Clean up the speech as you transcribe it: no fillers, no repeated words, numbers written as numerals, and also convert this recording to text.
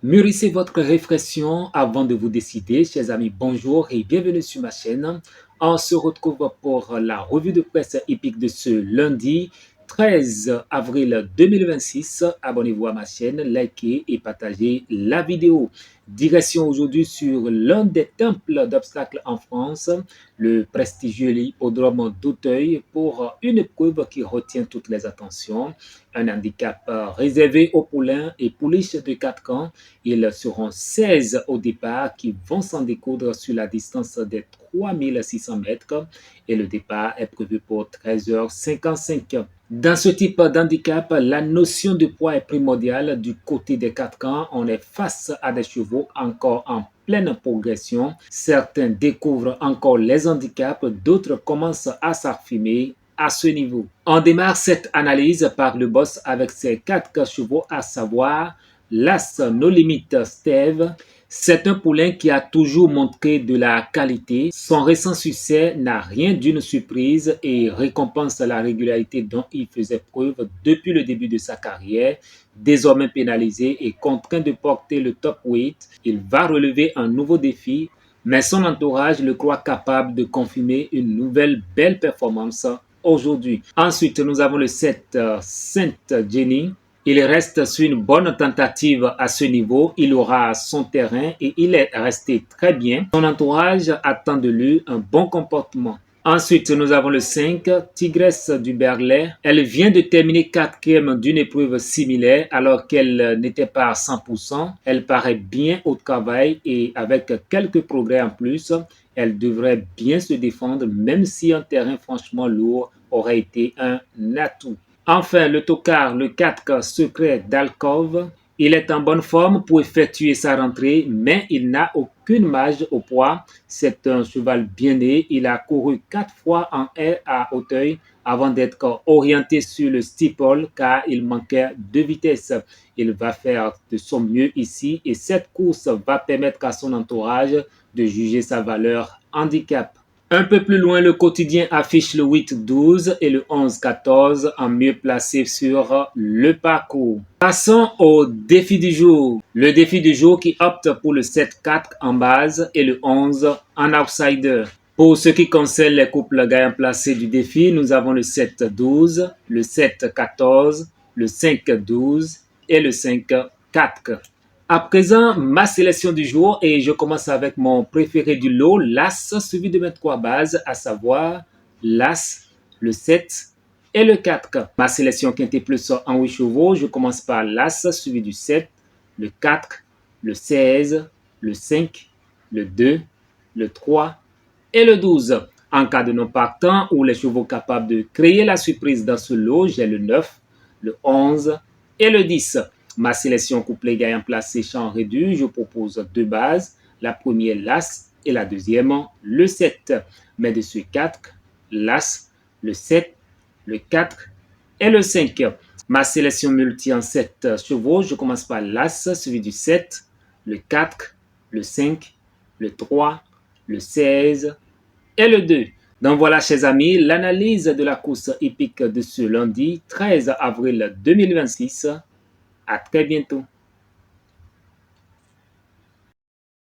Mûrissez votre réflexion avant de vous décider. Chers amis, bonjour et bienvenue sur ma chaîne. On se retrouve pour la revue de presse épique de ce lundi 13 avril 2026. Abonnez-vous à ma chaîne, likez et partagez la vidéo. Direction aujourd'hui sur l'un des temples d'obstacles en France, le prestigieux hippodrome d'Auteuil, pour une épreuve qui retient toutes les attentions. Un handicap réservé aux poulains et pouliches de 4 ans. Ils seront 16 au départ qui vont s'en découdre sur la distance des 3600 mètres et le départ est prévu pour 13h55. Dans ce type d'handicap, la notion de poids est primordiale du côté des 4 ans. On est face à des chevaux encore en pleine progression. Certains découvrent encore les handicaps, d'autres commencent à s'affirmer à ce niveau. On démarre cette analyse par le boss avec ses 4 chevaux, à savoir l'As No Limit Steve. C'est un poulain qui a toujours montré de la qualité. Son récent succès n'a rien d'une surprise et récompense la régularité dont il faisait preuve depuis le début de sa carrière. Désormais pénalisé et contraint de porter le top weight, il va relever un nouveau défi, mais son entourage le croit capable de confirmer une nouvelle belle performance aujourd'hui. Ensuite, nous avons le 7 Sainte Jenny. Il reste sur une bonne tentative à ce niveau. Il aura son terrain et il est resté très bien. Son entourage attend de lui un bon comportement. Ensuite, nous avons le 5, Tigresse du Berlay. Elle vient de terminer 4e d'une épreuve similaire alors qu'elle n'était pas à 100%. Elle paraît bien au travail et avec quelques progrès en plus, elle devrait bien se défendre même si un terrain franchement lourd aurait été un atout. Enfin, le tocard, le 4 Secret d'Alcove. Il est en bonne forme pour effectuer sa rentrée, mais il n'a aucune marge au poids. C'est un cheval bien né. Il a couru 4 fois en air à Auteuil avant d'être orienté sur le steeple car il manquait de vitesse. Il va faire de son mieux ici et cette course va permettre à son entourage de juger sa valeur handicap. Un peu plus loin, le quotidien affiche le 8-12 et le 11-14 en mieux placé sur le parcours. Passons au défi du jour. Le défi du jour qui opte pour le 7-4 en base et le 11 en outsider. Pour ce qui concerne les couples gagnants placés du défi, nous avons le 7-12, le 7-14, le 5-12 et le 5-4. À présent, ma sélection du jour et je commence avec mon préféré du lot, l'As, suivi de mes 3 bases, à savoir l'As, le 7 et le 4. Ma sélection quinté plus en 8 chevaux, je commence par l'As, suivi du 7, le 4, le 16, le 5, le 2, le 3 et le 12. En cas de non partant ou les chevaux capables de créer la surprise dans ce lot, j'ai le 9, le 11 et le 10. Ma sélection couplet gagnant placé champ réduit, je propose 2 bases. La première, l'As, et la deuxième, le 7. Mais de ce 4, l'As, le 7, le 4 et le 5. Ma sélection multi en 7 chevaux, je commence par l'As, suivi du 7, le 4, le 5, le 3, le 16 et le 2. Donc voilà, chers amis, l'analyse de la course épique de ce lundi 13 avril 2026. À très bientôt.